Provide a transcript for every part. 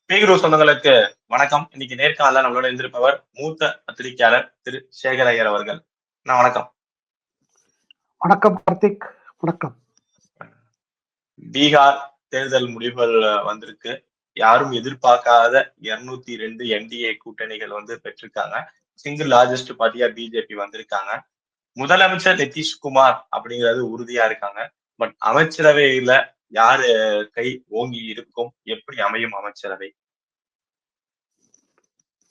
பீக்ரூ சொந்தங்களுக்கு வணக்கம். இன்னைக்கு நேர்காணல நம்மளோட இருந்திருப்பவர் மூத்த பத்திரிகையாளர் திரு சேகர் ஐயர் அவர்கள். வணக்கம். வணக்கம் கார்த்திக். வணக்கம். பீகார் தேர்தல் முடிவுகள் வந்திருக்கு. யாரும் எதிர்பார்க்காத 202 என்டிஏ கூட்டணிகள் பெற்றிருக்காங்க. சிங்கிள் லார்ஜஸ்ட் பார்ட்டியா பிஜேபி வந்திருக்காங்க. முதலமைச்சர் நிதிஷ்குமார் அப்படிங்கிறது உறுதியா இருக்காங்க. பட் அமைச்சரவையில யாரு கை ஓங்கி இருக்கும்? எப்படி அமையும் அமைச்சரவை?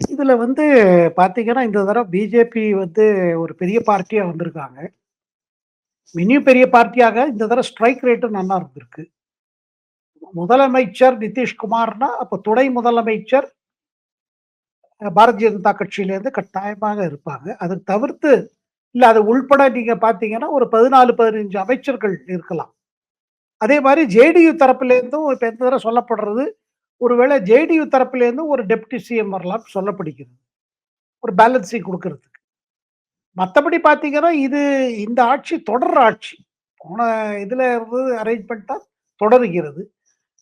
இதுல பாத்தீங்கன்னா, இந்த தடவை பிஜேபி ஒரு பெரிய பார்ட்டியா வந்திருக்காங்க. இனியும் பெரிய பார்ட்டியாக இந்த தடவை ஸ்ட்ரைக் ரேட்டும் நல்லா இருந்திருக்கு. முதலமைச்சர் நிதிஷ்குமார்னா, அப்ப துணை முதலமைச்சர் பாரதிய ஜனதா கட்சியிலேருந்து கட்டாயமாக இருப்பாங்க. அதை தவிர்த்து இல்ல அது உள்பட நீங்க பாத்தீங்கன்னா, ஒரு 14, 15 அமைச்சர்கள் இருக்கலாம். அதே மாதிரி ஜேடியு தரப்பிலேருந்தும் இப்ப இந்த தடவை சொல்லப்படுறது, ஒருவேளை ஜேடியு தரப்பிலேருந்தும் ஒரு டெப்டி சிஎம் வரலாம்னு சொல்லப்படுகிறது. ஒரு பேலன்சிங் குடுக்கறதுக்கு. மத்தபடி பார்த்தீங்கன்னா, இந்த ஆட்சி தொடர் ஆட்சி. போன இதுல இருந்து அரேஞ்ச்மென்ட்டா தொடருகிறது.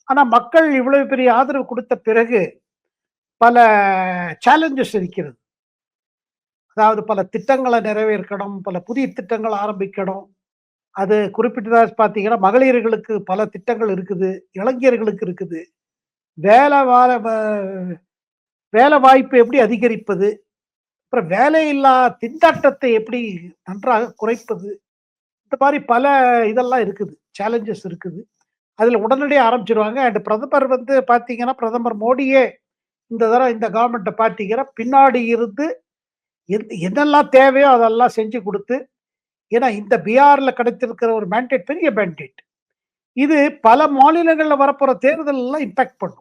ஆனா மக்கள் இவ்வளவு பெரிய ஆதரவு குடுத்த பிறகு, பல சேலஞ்சஸ் இருக்கிறது. அதாவது பல திட்டங்கள நிறைவேற்கணும், பல புதிய திட்டங்கள் ஆரம்பிக்கணும். அது குறிப்பிட்டதா பார்த்தீங்கன்னா, மகளிர்களுக்கு பல திட்டங்கள் இருக்குது, இளைஞர்களுக்கு இருக்குது. வேல வார வ வேலை வாய்ப்பு எப்படி அதிகரிப்பது? அப்புறம் வேலையில்லா திண்டாட்டத்தை எப்படி நன்றாக குறைப்பது? இந்த மாரி பல இதெல்லாம் இருக்குது. சேலஞ்சஸ் இருக்குது. அதுல உடனடியா ஆரம்பிச்சுருவாங்க. பிரதமர் பார்த்தீங்கன்னா, பிரதமர் மோடியே இந்த தடவ இந்த கவர்மெண்ட்ட பார்த்தீங்கன்னா, பின்னாடி இருந்து என்னெல்லாம் தேவையோ அதெல்லாம் செஞ்சு குடுத்து, ஏன்னா இந்த பீகார்ல கிடைத்திருக்கிற ஒரு மேண்டேட் பெரிய மேண்டேட். இது பல மாநிலங்கள்ல வரப்போற தேர்தல்லாம் இம்பாக்ட் பண்ணும்.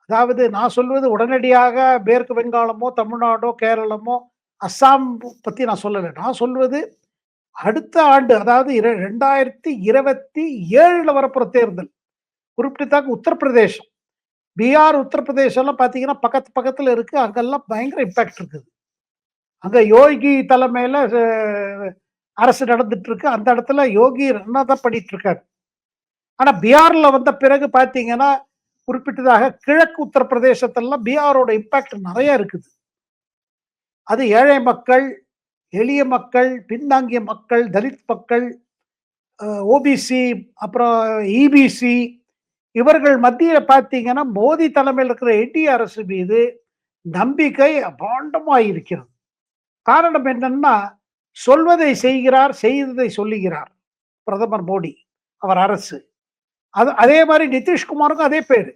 அதாவது நான் சொல்வது உடனடியாக மேற்கு வங்காளமோ, தமிழ்நாடோ, கேரளமோ, அஸ்ஸாம் பத்தி நான் சொல்லல. நான் சொல்வது அடுத்த ஆண்டு, அதாவது 2027ல வரப்போற தேர்தல். குறிப்பிட்டதாக உத்தரப்பிரதேசம். பீகார், உத்தரப்பிரதேசம்லாம் பார்த்தீங்கன்னா, பக்கத்துல இருக்கு. அங்கெல்லாம் பயங்கர இம்பாக்ட் இருக்குது. அங்க யோகி தலைமையில அரசு நடந்துட்டு இருக்கு. அந்த இடத்துல யோகி ரன்னா தான் பண்ணிட்டு இருக்காரு. ஆனா பீகார்ல வந்த பிறகு பார்த்தீங்கன்னா, குறிப்பிட்டதாக கிழக்கு உத்தரப்பிரதேசத்தெல்லாம் பீகாரோட இம்பாக்ட் நெறைய இருக்குது. அது ஏழை மக்கள், எளிய மக்கள், பின்தாங்கிய மக்கள், தலித் மக்கள், ஓபிசி, அப்புறம் இபிசி இவர்கள் மத்தியில பார்த்தீங்கன்னா, மோடி தலைமையில் இருக்கிற என்டிஏ அரசு மீது நம்பிக்கை அபாண்டமா இருக்கிறது. காரணம் என்னன்னா, சொல்வதை செய்கிறார், செய்ததை சொல்லுகிறார். பிரதமர் மோடி, அவர் அரசு. அதே மாரி நிதிஷ்குமாருக்கும் அதே பேரு.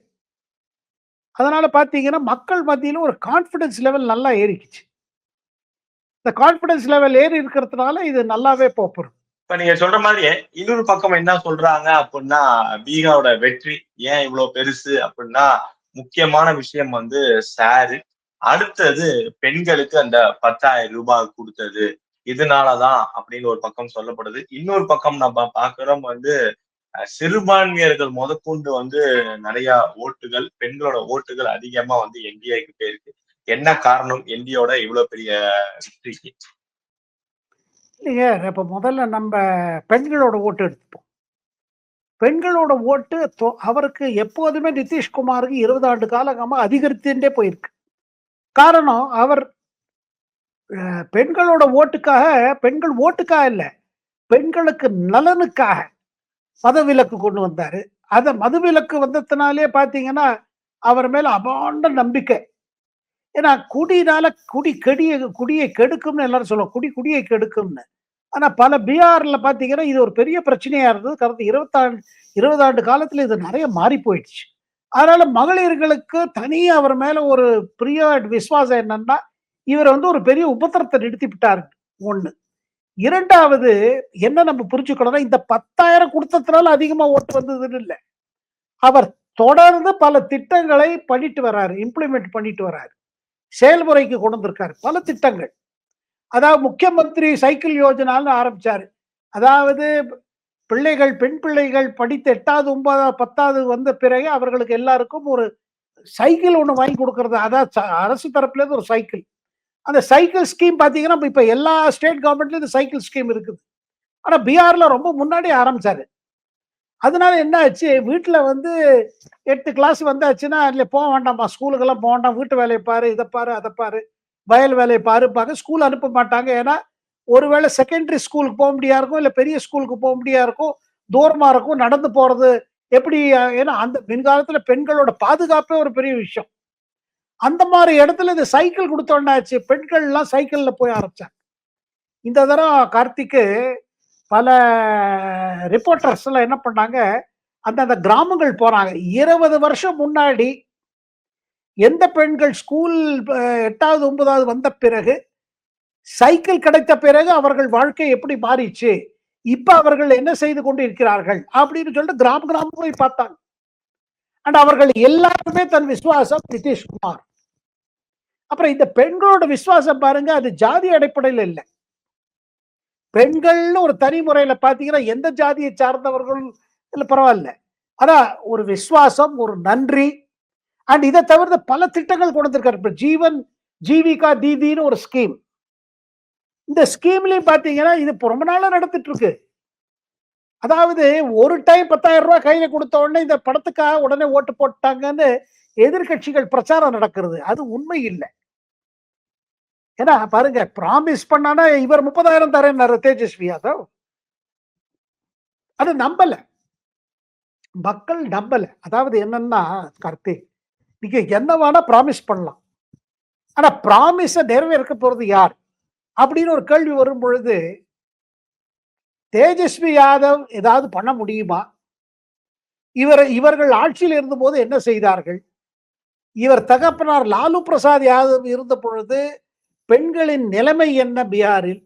அதனால பார்த்தீங்கன்னா, மக்கள் மத்தியில ஒரு கான்ஃபிடன்ஸ் லெவல் நல்லா ஏறிக்குச்சு. இந்த கான்ஃபிடன்ஸ் லெவல் ஏறி இருக்கிறதுனால இது நல்லாவே போப்போறது. இப்ப நீங்க சொல்ற மாதிரியே இன்னொரு பக்கம் என்ன சொல்றாங்க அப்படின்னா, பீகாரோட வெற்றி ஏன் இவ்வளவு பெருசு அப்படின்னா, முக்கியமான விஷயம் சாரு. அடுத்தது பெண்களுக்கு அந்த 10,000 ரூபாய் குடுத்தது. இதனாலதான் அப்படின்னு ஒரு பக்கம் சொல்லப்படுது. இன்னொரு பக்கம் நம்ம பார்க்கிறோம் சிறுபான்மையர்கள் முதற்கொண்டு நிறைய ஓட்டுகள், பெண்களோட ஓட்டுகள் அதிகமா என்டிஏக்கு போயிருக்கு. என்ன காரணம் என்டிஏவோட இவ்வளவு பெரிய வெற்றிக்கு? இல்லைங்க. இப்ப முதல்ல நம்ப பெண்களோட ஓட்டு எடுத்துப்போம். பெண்களோட ஓட்டு அவருக்கு எப்போதுமே நிதிஷ்குமாருக்கு 20 ஆண்டு காலமா அதிகரித்துட்டே போயிருக்கு. காரணம் அவர் பெண்களோட பெண்கள் ஓட்டுக்காக இல்ல, பெண்களுக்கு நலனுக்காக மதவிலக்கு கொண்டு வந்தாரு. அத மதுவிலக்கு வந்ததுனாலே பார்த்தீங்கன்னா, அவர் மேல அபாண்ட நம்பிக்கை. ஏன்னா குடியை கெடுக்கும்னு எல்லாரும் சொல்லுவாங்க. குடியை கெடுக்கும்னு. ஆனா பல பீகார்ல பார்த்தீங்கன்னா, இது ஒரு பெரிய பிரச்சனையா இருந்தது. கடந்த 20 ஆண்டு காலத்துல இது நெறைய மாறி போயிடுச்சு. அதனால மகளிர்களுக்கு தனியா அவர் மேல ஒரு பிரிய விசுவாசம் என்னன்னா, இவர் ஒரு பெரிய உபத்திரத்தை நிறுத்திவிட்டாரு. 1. 2வது என்ன நம்ம புரிஞ்சுக்கணும்னா, இந்த 10,000 குடுத்ததுனால அதிகமா ஓட்டு வந்ததுன்னு இல்ல. அவர் தொடர்ந்து பல திட்டங்களை பண்ணிட்டு வர்றாரு. இம்ப்ளிமெண்ட் பண்ணிட்டு வர்றாரு. செயல்முறைக்கு கொண்டு வந்திருக்காரு. பல திட்டங்கள். அதாவது முக்கியமந்திரி சைக்கிள் யோஜனான்னு ஆரம்பிச்சாரு. அதாவது பெண் பிள்ளைகள் படித்து 8வது, 9வது, 10வது வந்த பிறகு அவர்களுக்கு எல்லாருக்கும் ஒரு சைக்கிள் ஒண்ணு வாங்கி குடுக்குறது. அதாவது அரசு தரப்புல இருந்து ஒரு சைக்கிள். அந்த சைக்கிள் ஸ்கீம் பார்த்தீங்கன்னா, இப்ப எல்லா ஸ்டேட் கவர்மெண்ட்லயும் இந்த சைக்கிள் ஸ்கீம் இருக்குது. ஆனா பீகார்ல ரொம்ப முன்னாடி ஆரம்பிச்சாரு. அதனால என்ன ஆச்சு, வீட்ல வந்து 8 கிளாஸ் வந்தாச்சுன்னா, அதுல போ வேண்டாம்மா, ஸ்கூலுக்கெல்லாம் போ வேண்டாம். வீட்டு வேலைய பாரு, இத பாரு, அத பாரு, வயல் வேலைய பாருப்பாங்க. ஸ்கூல் அனுப்ப மாட்டாங்க. ஏன்னா, ஒருவேளை செகண்டரி ஸ்கூலுக்கு போ முடியா இருக்கும், இல்ல பெரிய ஸ்கூலுக்கு போ முடியா இருக்கும், தூரமா இருக்கும், நடந்து போறது எப்படி ஏன்னா அந்த பின்காலத்துல பெண்களோட பாதுகாப்பே ஒரு பெரிய விஷயம். அந்த மாரி இடத்துல இந்த சைக்கிள் குடுத்தோன்னாச்சு, பெண்கள்லாம் சைக்கிள்ல போய் ஆரம்பிச்சாங்க. இந்த தடவ கார்த்திக்கு பல ரிப்போர்ட்டர்ஸ்லாம் என்ன பண்ணாங்க, அந்தந்த கிராமங்கள் போறாங்க. 20 வருஷம் முன்னாடி எந்த பெண்கள் ஸ்கூல் 8வது, 9வது வந்த பிறகு, சைக்கிள் கிடைத்த பிறகு அவர்கள் வாழ்க்கை எப்படி மாறிச்சு? இப்ப அவர்கள் என்ன செய்து கொண்டு இருக்கிறார்கள்? அப்படின்னு சொல்லிட்டு கிராமம் கிராமம் போய் பார்த்தாங்க. அண்ட் அவர்கள் எல்லாருமே தன் விசுவாசம் நிதிஷ்குமார். அப்புறம் இந்த பெண்களோட விசுவாசம் பாருங்க, அது ஜாதி அடிப்படையில இல்ல. பெண்கள்னு ஒரு தனி முறையில பார்த்தீங்கன்னா, எந்த ஜாதியை சார்ந்தவர்கள் இல்ல பரவால்ல. ஆனா ஒரு விசுவாசம், ஒரு நன்றி அண்ட் இத தவிர்த்து பல திட்டங்கள் கொண்டு வந்திருக்காரு. இப்ப ஜீவன் ஜீவிகா தீதின்னு ஒரு ஸ்கீம். இந்த ஸ்கீம்லயும் பார்த்தீங்கன்னா, இது இப்ப ரொம்ப நாளா நடந்துட்டு இருக்கு. அதாவது ஒரு டைம் ரூ. 10,000 கையில குடுத்த உடனே இந்த பணத்துக்காக உடனே ஓட்டு போட்டாங்கன்னு எதிர்க்கட்சிகள் பிரச்சாரம் நடக்கிறது. அது உண்மை இல்ல. ஏன்னா பாருங்க, பிராமிஸ் பண்ணானா இவர் 30,000 தரேன்னாரு தேஜஸ்வி யாதவ். அது நம்பல. மக்கள் நம்பல. அதாவது என்னன்னா கார்த்திக், நீங்க என்ன வேணா பிராமிஸ் பண்ணலாம். ஆனா பிராமிஸ நிறைவேற்க போறது யார்? அப்படின்னு ஒரு கேள்வி வரும் பொழுது, தேஜஸ்வி யாதவ் ஏதாவது பண்ண முடியுமா? இவர்கள் ஆட்சியில் இருந்தபோது என்ன செய்தார்கள்? இவர் தகப்பனார் லாலு பிரசாத் யாதவ் இருந்த பொழுது பெண்களின் நிலைமை என்ன பீகாரில்?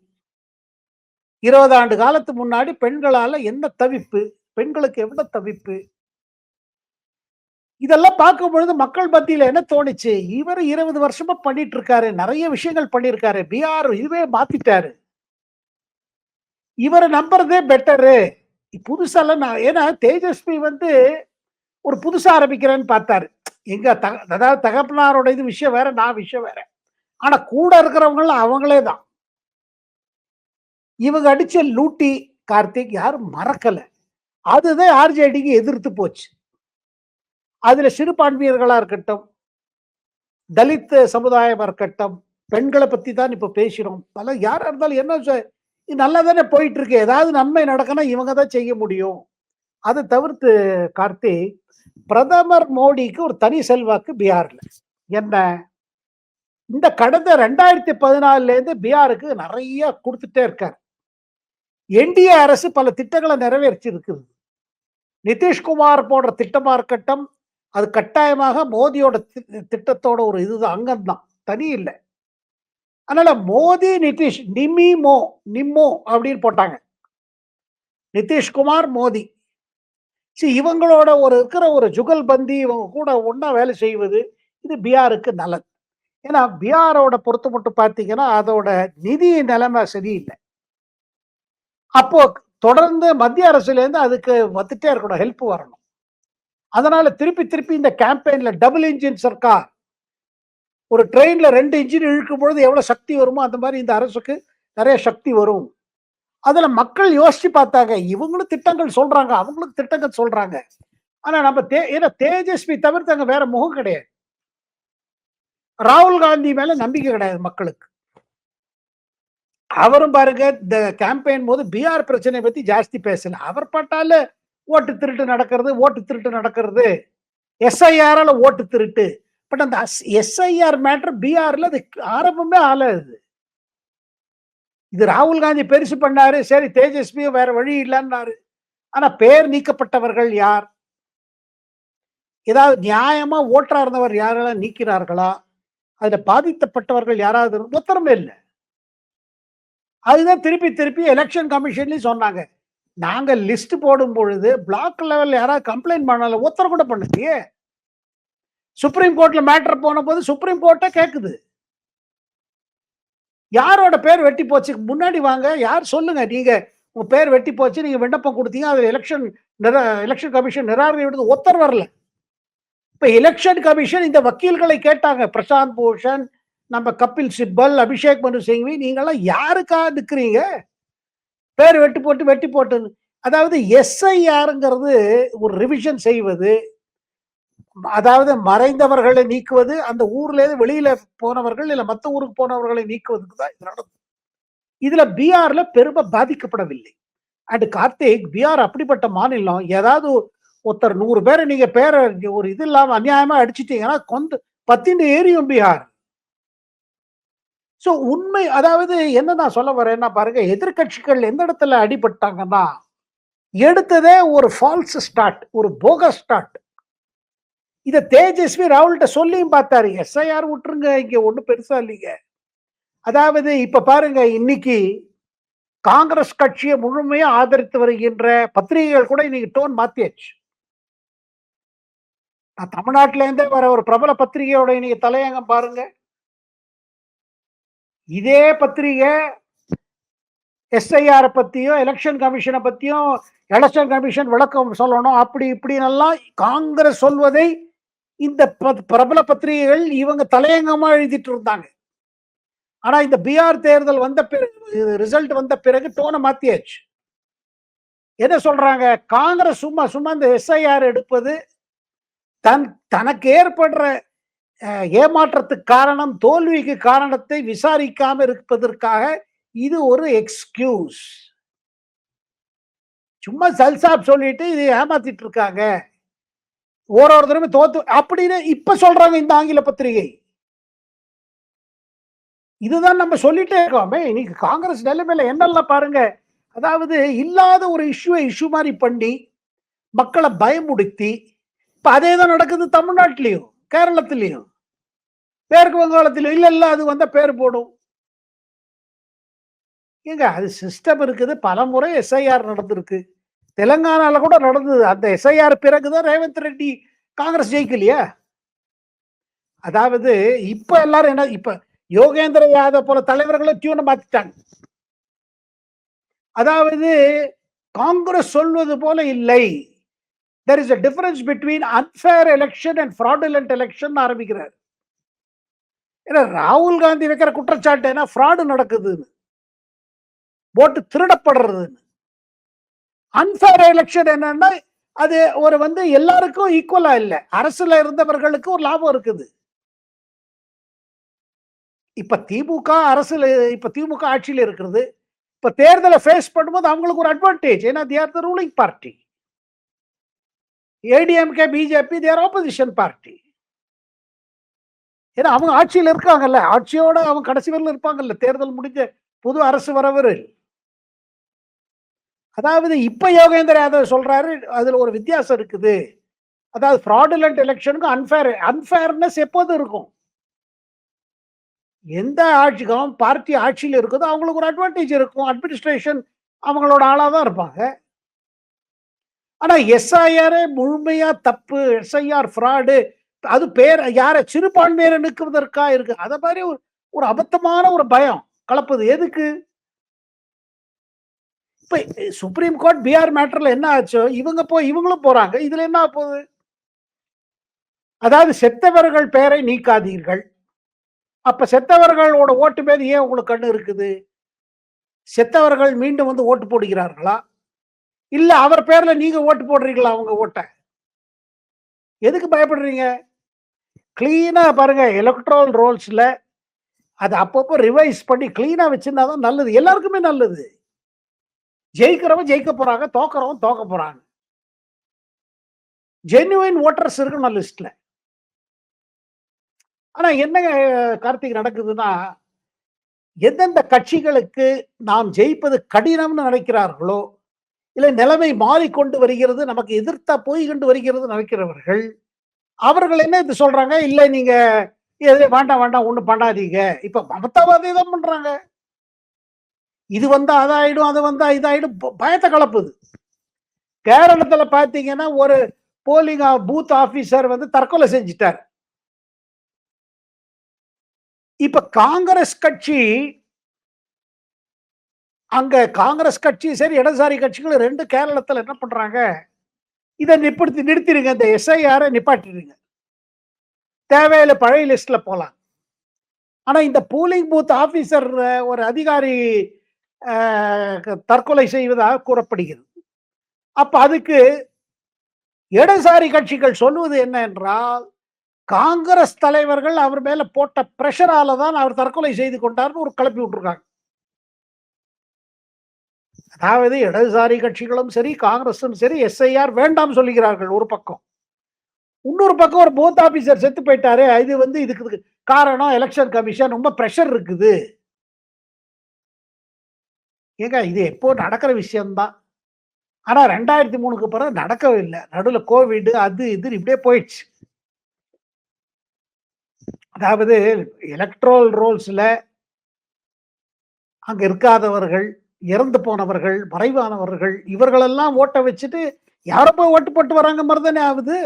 20 ஆண்டு காலத்துக்கு முன்னாடி பெண்களால என்ன தவிப்பு? பெண்களுக்கு எவ்வளவு தவிப்பு? இதெல்லாம் பார்க்கும் பொழுது மக்கள் மத்தியில என்ன தோணுச்சு? இவர் 20 வருஷமா பண்ணிட்டு இருக்காரு. நெறைய விஷயங்கள் பண்ணியிருக்காரு. பீகார் இதுவே மாத்திட்டாரு. இவர நம்புறதே பெட்டரு. புதுசாலாம் ஏன்னா தேஜஸ்வி வந்து ஒரு புதுசா ஆரம்பிக்கிறேன்னு பார்த்தாரு. எங்க அதாவது தகப்பனாரோட இது விஷயம் வேற, நான் விஷயம் வேற. ஆனா கூட இருக்கிறவங்கலாம் அவங்களே தான். இவங்க அடிச்ச லூட்டி கார்த்திக் யாரும் மறக்கல. அதுதான் ஆர்ஜேடிக்கு எதிர்த்து போச்சு. அதுல சிறுபான்மையர்களா இருக்கட்டும், தலித் சமுதாயமா இருக்கட்டும், பெண்கள பத்தி தான் இப்ப பேசுறோம். பல யாரா இருந்தாலும் என்ன இது நல்லா தானே போயிட்டு இருக்கு. ஏதாவது நன்மை நடக்கணும் இவங்க தான் செய்ய முடியும். அத தவிர்த்து கார்த்திக், பிரதமர் மோடிக்கு ஒரு தனி செல்வாக்கு பீகார்ல. என்ன? இந்த கடந்த 2014ல இருந்து பீகாருக்கு நெறைய குடுத்துட்டே இருக்காரு. என்டிஏ அரசு பல திட்டங்கள நிறைவேற்றி இருக்குது. நிதிஷ்குமார் போடுற திட்டமா இருக்கட்டும், அது கட்டாயமாக மோடியோட திட்டத்தோட ஒரு இதுதான், அங்கம் தான். தனி இல்ல. அதனால மோடி, நிதிஷ் நிம்மோ அப்படின்னு போட்டாங்க. நிதிஷ்குமார், மோடி. இவங்களோட ஒரு இருக்கிற ஒரு ஜுகல்பந்தி, இவங்க கூட ஒண்ணா வேலை செய்வது, இது பீகாருக்கு நல்லது. ஏன்னா பீகாரோட பொறுத்த மட்டும் பார்த்தீங்கன்னா, அதோட நிதி நிலைமை சரியில்ல. அப்போ தொடர்ந்து மத்திய அரசுலேருந்து அதுக்கு வந்துட்டே இருக்கணும், ஹெல்ப் வரணும். அதனால திருப்பி திருப்பி இந்த கேம்பெயின்ல டபுள் இன்ஜின் சர்க்கார், ஒரு ட்ரெயின்ல 2 இன்ஜின் இழுக்கும் பொழுது எவ்வளவு சக்தி வருமோ அந்த மாதிரி இந்த அரசுக்கு நிறைய சக்தி வரும். அதுல மக்கள் யோசிச்சு பார்த்தாங்க. இவங்களும் திட்டங்கள் சொல்றாங்க, அவங்களும் திட்டங்கள் சொல்றாங்க. ஆனா நம்ம ஏன்னா தேஜஸ்வி தவிர்த்து அங்க வேற முகம் கிடையாது. ராகுல் காந்தி மேல நம்பிக்கை கிடையாது மக்களுக்கு. அவரும் பாருங்க இந்த கேம்பெயின் போது பீகார் பிரச்சனை பத்தி ஜாஸ்தி பேசல. அவர் பட்டால ஓட்டு திருட்டு நடக்கிறது, எஸ்ஐஆரால ஓட்டு திருட்டு. பட் அந்த எஸ்ஐஆர் மேட்டர் பீகார்ல அது ஆரம்பமே ஆளாது. இது ராகுல் காந்தி பெருசு பண்ணாரு, சரி தேஜஸ்வியும் வேற வழி இல்லைன்னாரு. ஆனா பேர் நீக்கப்பட்டவர்கள் யார்? ஏதாவது நியாயமா ஓட்டரா இருந்தவர் யாரெல்லாம் நீக்கிறார்களா? அதுல பாதிக்கப்பட்டவர்கள் யாராவது உத்தரமே இல்லை. அதுதான் திருப்பி திருப்பி எலெக்ஷன் கமிஷன்லயும் சொன்னாங்க. நாங்க லிஸ்ட் போடும் பொழுது பிளாக் லெவல் யாராவது கம்ப்ளைண்ட் பண்ணல, உத்தரவு கூட பண்ணலையே. சுப்ரீம் கோர்ட்ல மேட்டர் போன போது சுப்ரீம் கோர்ட்டே கேக்குது. யாரோட பேர் வெட்டி போச்சு முன்னாடி வாங்க, யார் சொல்லுங்க. நீங்க உங்க பேர் வெட்டி போச்சு, நீங்க விண்ணப்பம் கொடுத்தீங்க, அது எலெக்ஷன் கமிஷன் நிராகரித்து உத்தரவு வரல. இப்ப எலெக்ஷன் கமிஷன் இந்த வக்கீல்களை கேட்டாங்க. பிரசாந்த் பூஷன், நம்ம கபில் சிப்பல், அபிஷேக் மனு சிங்வி, நீங்கெல்லாம் யாருக்கா நிக்கிறீங்க? பேர் வெட்டி போட்டு அதாவது எஸ்ஐஆர்ங்கிறது ஒரு ரிவிஷன் செய்வது, அதாவது மறைந்தவர்களை நீக்குவது, அந்த ஊர்ல இருந்து வெளியில போனவர்கள் இல்ல மத்த ஊருக்கு போனவர்களை நீக்குவதுக்கு தான் இது நடக்கும். இதுல பீகார்ல பெரும பாதிக்கப்படவில்லை. அண்ட் கார்த்திக், பீகார் அப்படிப்பட்ட மாநிலம். ஏதாவது ஒருத்தர் 100 பேரை நீங்க பேரை ஒரு இது இல்லாம அநியாயமா அடிச்சிட்டீங்கன்னா கொந்து பத்தின்னு எரியும் பீகார். சோ உண்மை அதாவது என்ன நான் சொல்ல வரேன்னா பாருங்க, எதிர்க்கட்சிகள் எந்த இடத்துல அடிபட்டாங்கன்னா, எடுத்ததே ஒரு ஃபால்ஸ் ஸ்டார்ட், ஒரு போகஸ் ஸ்டார்ட். இத தேஜஸ்வி ராகுல்ட்ட சொல்லியும் பார்த்தாரு. எஸ்ஐஆர் விட்டுருங்க, இங்க ஒண்ணும் பெருசா இல்லைங்க. அதாவது இப்ப பாருங்க, இன்னைக்கு காங்கிரஸ் கட்சியை முழுமையா ஆதரித்து வருகின்ற பத்திரிகைகள் கூட இன்னைக்கு டோன் மாத்தியாச்சு. நான் தமிழ்நாட்டில இருந்தே வர ஒரு பிரபல பத்திரிகையோட இன்னைக்கு தலையங்கம் பாருங்க. இதே பத்திரிகை எஸ்ஐஆர் பத்தியும் எலெக்ஷன் கமிஷனை பத்தியும், எலெக்ஷன் கமிஷன் விளக்கம் சொல்லணும் அப்படி இப்படின்னு எல்லாம் காங்கிரஸ் சொல்வதை இந்த பிரபல பத்திரிகைகள் இவங்க தலையங்கமா எழுதிட்டு இருந்தாங்க. ஆனா இந்த பீகார் தேர்தல் வந்த பிறகு, ரிசல்ட் வந்த பிறகு டோனை மாத்தியாச்சு. என்ன சொல்றாங்க, காங்கிரஸ் சும்மா சும்மா இந்த எஸ்ஐஆர் எடுப்பது தனக்கு ஏற்படுற ஏமாற்றத்துக்கு காரணம், தோல்விக்கு காரணத்தை விசாரிக்காம இருப்பதற்காக இது ஒரு எக்ஸ்கியூஸ். சும்மா சல்சாப் சொல்லிட்டு இது ஏமாத்திட்டு இருக்காங்க, ஒரு தடவை தோத்து அப்படின்னு இப்ப சொல்றாங்க இந்த ஆங்கில பத்திரிகை. இதுதான் நம்ம சொல்லிட்டே இருக்கோமே. இன்னைக்கு காங்கிரஸ் நிலைமையில என்னெல்லாம் பாருங்க. அதாவது இல்லாத ஒரு இஷ்யூ மாதிரி பண்ணி மக்களை பயமுடுத்தி, இப்ப அதே தான் நடக்குது தமிழ்நாட்டிலையும் கேரளத்திலையும் மேற்கு வங்காளத்திலும். இல்ல இல்ல அது வந்த பேர் போடும். ஏங்க அது சிஸ்டம் இருக்குது. பல முறை எஸ்ஐஆர் நடந்திருக்கு. தெலுங்கானால கூட நடந்தது. அந்த எஸ்ஐஆர் பிறகுதான் ரேவந்த் ரெட்டி காங்கிரஸ் ஜெயிக்கலையா? அதாவது இப்ப எல்லாரும் என்ன, இப்ப யோகேந்திர யாதவ் போல தலைவர்களை டியூனை மாத்திட்டாங்க. அதாவது காங்கிரஸ் சொல்வது போல இல்லை. there is a difference between unfair election and fraudulent election ஆரம்பிக்கிறார். ஏன்னா ராகுல் காந்தி வைக்கிற குற்றச்சாட்டு என்ன, ஃப்ராடு நடக்குதுன்னு, ஓட்டு திருடப்படுறதுன்னு. அன்ஃபேர் எலெக்ஷன் என்னன்னா, அது ஒரு எல்லாருக்கும் ஈக்குவலா இல்ல, அரசுல இருந்தவர்களுக்கு ஒரு லாபம் இருக்குது. இப்ப திமுக அரசுல, இப்ப திமுக ஆட்சியில் இருக்கிறது. இப்ப தேர்தலை ஃபேஸ் பண்ணும்போது அவங்களுக்கு ஒரு அட்வான்டேஜ். ஏன்னா they are the ruling party. ADMK, BJP they are opposition party. ஏன்னா அவங்க ஆட்சியில் இருக்காங்கல்ல, ஆட்சியோட அவங்க கடைசி வரையில இருப்பாங்கல்ல, தேர்தல் முடிஞ்ச புது அரசு வரவரு. அதாவது இப்ப யோகேந்திர யாதவ் சொல்றாரு அதுல ஒரு வித்தியாசம் இருக்குது. அதாவது ஃப்ராடுலண்ட் எலெக்ஷனுக்கும் அன்ஃபேர்னஸ் எப்போதும் இருக்கும். எந்த ஆட்சிக்கும் பார்ட்டி ஆட்சியில் இருக்குதோ அவங்களுக்கு ஒரு அட்வான்டேஜ் இருக்கும். அட்மினிஸ்ட்ரேஷன் அவங்களோட ஆளாதான் இருப்பாங்க. ஆனா எஸ்ஐஆர் முழுமையா தப்பு, எஸ்ஐஆர் ஃப்ராடு, அது பேர் யார சிறுபான்மையினரை நிற்குவதற்கா இருக்கு. அத மாதிரி ஒரு அபத்தமான ஒரு பயம் கலப்புது. எதுக்கு? இப்ப சுப்ரீம் கோர்ட் பீகார் மேட்டர்ல என்ன ஆச்சோ இவங்களும் போறாங்க. இதுல என்ன போகுது? அதாவது செத்தவர்கள் பெயரை நீக்காதீர்கள். அப்ப செத்தவர்களோட ஓட்டு மீது ஏன் உங்களுக்கு கண்ணு இருக்குது? செத்தவர்கள் மீண்டும் ஓட்டு போடுகிறார்களா? இல்ல அவர் பேர்ல நீங்க ஓட்டு போடுறீங்களா அவங்க ஓட்ட? எதுக்கு பயப்படுறீங்க? கிளீனா பாருங்க, எலக்ட்ரல் ரோல்ஸ்ல அது அப்பப்போ ரிவைஸ் பண்ணி கிளீனா வச்சிருந்தாதான் நல்லது, எல்லாருக்குமே நல்லது. ஜெயிக்கிறவன் ஜெயிக்க போறாங்க, தோக்கிறவன் தோக்க போறாங்க. ஜென்யூன் ஓட்டர்ஸ் இருக்கணும் லிஸ்ட்ல. ஆனா என்ன கார்த்திக் நடக்குதுன்னா, எந்தெந்த கட்சிகளுக்கு நாம் ஜெயிப்பது கடினம்னு நினைக்கிறார்களோ, இல்ல நிலைமை மாறிக்கொண்டு வருகிறது, நமக்கு எதிர்த்தா போய் கொண்டு வருகிறது நினைக்கிறவர்கள், அவர்கள் என்ன இது சொல்றாங்க, இல்ல நீங்க வேண்டாம் வேண்டாம் ஒண்ணு பண்ணாதீங்க. இப்ப மமதாவாதே தான் பண்றாங்க. இது வந்தா அதாயிடும், அது வந்தா இதாயிடும், பயத்தை கலப்புது. கேரளத்துல பாத்தீங்கன்னா ஒரு போலிங் பூத் ஆபீசர் தற்கொலை செஞ்சிட்டார். இப்ப காங்கிரஸ் கட்சி, அங்க காங்கிரஸ் கட்சி சரி, இடதுசாரி கட்சிகள் ரெண்டு கேரளத்துல என்ன பண்றாங்க, இதை நிறுத்திடுங்க, இந்த எஸ்ஐஆர் நிப்பாட்டிடுங்க, தேவையில்லை பழைய லிஸ்ட்ல போலாம். ஆனா இந்த போலிங் பூத் ஆபீசர் ஒரு அதிகாரி தற்கொலை செய்வதாக கூறப்படுகிறது. அப்ப அதுக்கு இடதுசாரி கட்சிகள் சொல்லுவது என்ன என்றால், காங்கிரஸ் தலைவர்கள் அவர் மேல போட்ட பிரஷரால தான் அவர் தற்கொலை செய்து கொண்டார்னு ஒரு கிளப்பி விட்டுருக்காங்க. அதாவது இடதுசாரி கட்சிகளும் சரி, காங்கிரஸும் சரி எஸ்ஐஆர் வேண்டாம் சொல்லுகிறார்கள் ஒரு பக்கம். இன்னொரு பக்கம் ஒரு பூத் ஆபீசர் செத்து போயிட்டாரு. இது இதுக்கு காரணம் எலெக்ஷன் கமிஷன் ரொம்ப பிரஷர் இருக்குது. ஏங்க இது எப்போ நடக்கிற விஷயம் தான். ஆனா 2003க்கு பிறகு நடக்கவே இல்ல. நடுவுல கோவிட் அது இதுன்னு இப்படியே போயிடுச்சு. அதாவது எலக்ட்ரல் ரோல்ஸ்ல அங்க இருக்காதவர்கள், இறந்து போனவர்கள், மறைவானவர்கள் இவர்களெல்லாம் ஓட்ட வச்சுட்டு யாரோ போய் ஓட்டு போட்டு வராங்க மாதிரி தானே ஆகுது.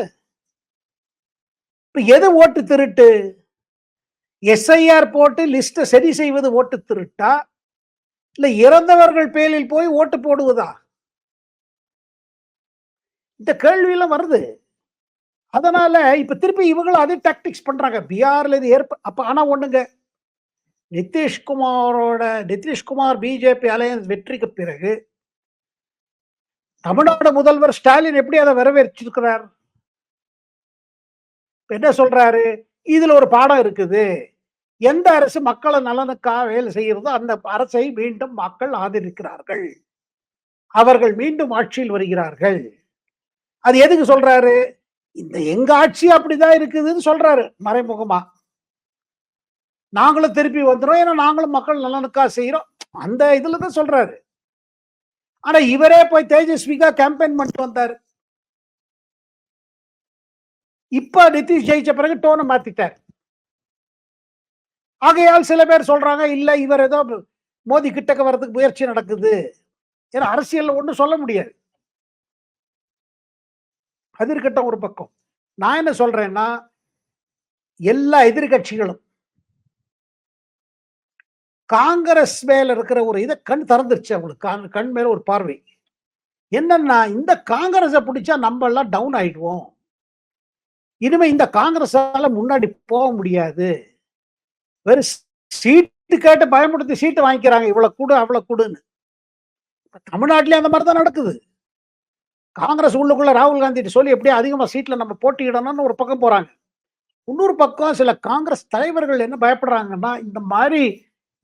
இப்ப எது ஓட்டு திருட்டு? எஸ்ஐஆர் போட்டு லிஸ்ட சரி செய்வது ஓட்டு திருட்டா? இல்ல இறந்தவர்கள் பேரில் போய் ஓட்டு போடுவதா? இந்த கேள்வி எல்லாம் வருது. அதனால இப்ப திருப்பி இவங்களும் அதே டாக்டிக்ஸ் பண்றாங்க. பீகார்ல இது அப்ப ஆனா ஒண்ணுங்க, நிதிஷ்குமார் பிஜேபி அலையன்ஸ் வெற்றிக்கு பிறகு தமிழ்நாடு முதல்வர் ஸ்டாலின் எப்படி அதை வரவேற்றிருக்கிறார்? என்ன சொல்றாரு? இதுல ஒரு பாடம் இருக்குது. எந்த அரசு மக்கள் நலனுக்காக வேலை செய்கிறதோ அந்த அரசை மீண்டும் மக்கள் ஆதரிக்கிறார்கள். அவர்கள் மீண்டும் ஆட்சியில் வருகிறார்கள். அது எதுக்கு சொல்றாரு? இந்த எங்க ஆட்சி அப்படிதான் இருக்குதுன்னு சொல்றாரு மறைமுகமா. நாங்களும் திருப்பி வந்துடும், ஏன்னா நாங்களும் மக்கள் நலனுக்காக செய்யறோம். அந்த இதுலதான் சொல்றாரு. ஆனா இவரே போய் தேஜஸ்விக்கா கேம்பெயின் பண்ணிட்டு வந்தாரு. இப்ப நிதிஷ் ஜெயிச்ச பிறகு டோனை மாத்திட்டார். ஆகையால் சில பேர் சொல்றாங்க, இல்ல இவர் ஏதோ மோதி கிட்டக்க வர்றதுக்கு முயற்சி நடக்குது. ஏன்னா அரசியல்ல ஒண்ணும் சொல்ல முடியாது. அது இருக்கட்டும் ஒரு பக்கம். நான் என்ன சொல்றேன்னா, எல்லா எதிர்கட்சிகளும் காங்கிரஸ் மேல இருக்கிற ஒரு இதை கண் திறந்துருச்சு அவங்களுக்கு. கண் மேல ஒரு பார்வை என்னன்னா, இந்த காங்கிரஸை பிடிச்சா நம்ம எல்லாம் டவுன் ஆயிடுவோம். இனிமே இந்த காங்கிரஸால முன்னாடி போக முடியாது. வெறும் சீட்டு கேட்டு பயமுடுத்தி சீட்டு வாங்கிக்கிறாங்க. இவ்வளவு கூடு அவ்வளவு கூடுன்னு. தமிழ்நாட்டிலே அந்த மாதிரி தான் நடக்குது. காங்கிரஸ் உள்ளுக்குள்ள ராகுல் காந்தி சொல்லி எப்படியும் அதிகமா சீட்ல நம்ம போட்டியிடணும்னு ஒரு பக்கம் போறாங்க. இன்னொரு பக்கம் சில காங்கிரஸ் தலைவர்கள் என்ன பயப்படுறாங்கன்னா, இந்த மாதிரி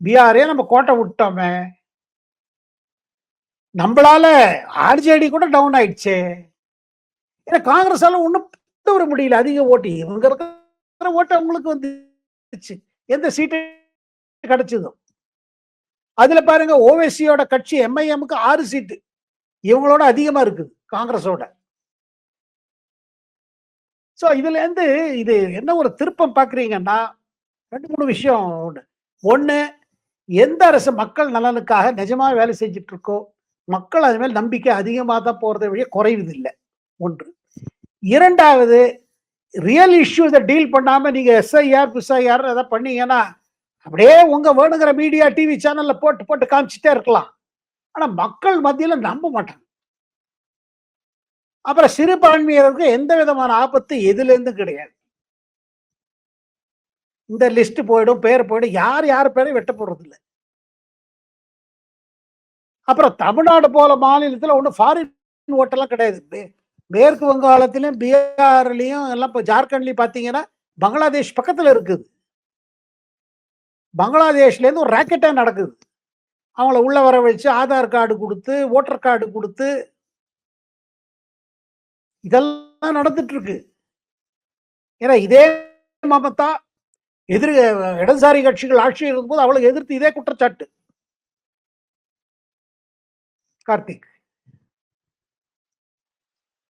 பீகாரே நம்ம கோட்டை விட்டோமே, நம்மளால ஆர்ஜேடி கூட டவுன் ஆயிடுச்சு. ஏன்னா காங்கிரஸால ஒண்ணும் வர முடியல. அதிக ஓட்டு இவங்க இருக்கிற ஓட்டு அவங்களுக்கு வந்துச்சு. எந்த சீட்டு கிடைச்சதும் அதுல பாருங்க, ஓவைசியோட கட்சி எம்ஐஎம்க்கு 6 சீட்டு இவங்களோட அதிகமா இருக்குது காங்கிரஸோட. சோ இதுல இருந்து இது என்ன ஒரு திருப்பம் பாக்குறீங்கன்னா, 2-3 விஷயம். ஒண்ணு, எந்த அரசு மக்கள் நலனுக்காக நிஜமா வேலை செஞ்சுட்டு இருக்கோ, மக்கள் அது மேல் நம்பிக்கை அதிகமா தான் போறதை வழிய குறைவது இல்லை. ஒன்று. இரண்டாவது, ரியல் இஷ்யூஸை டீல் பண்ணாம நீங்க எஸ்ஐஆர் பிஸ்ஐஆர் ஏதாவது பண்ணீங்கன்னா, அப்படியே உங்க வேணுங்கிற மீடியா டிவி சேனல்ல போட்டு போட்டு காமிச்சுட்டே இருக்கலாம். ஆனா மக்கள் மத்தியில நம்ப மாட்டாங்க. அப்புறம் சிறுபான்மையினருக்கு எந்த விதமான ஆபத்து எதுல இருந்து கிடையாது. இந்த லிஸ்ட் போயிடும், பேர் போயிடும், யார் யார் பேரையும் வெட்ட போறது இல்லை. அப்புறம் தமிழ்நாடு போல மாநிலத்தில் ஒன்றும் ஃபாரின் ஓட்டெல்லாம் கிடையாது. மேற்கு வங்காளத்திலும் பீகார்லயும் எல்லாம் இப்போ ஜார்க்கண்ட்லயும் பாத்தீங்கன்னா பங்களாதேஷ் பக்கத்துல இருக்குது. பங்களாதேஷ்ல இருந்து ஒரு ராக்கெட்டா நடக்குது. அவங்கள உள்ள வர வச்சு ஆதார் கார்டு கொடுத்து, ஓட்டர் கார்டு கொடுத்து இதெல்லாம் நடந்துட்டு இருக்கு. ஏன்னா இதே மமதா இடதுசாரி கட்சிகள் ஆட்சியில் இருக்கும்போது அவளை எதிர்த்து இதே குற்றச்சாட்டு. கார்த்திக்.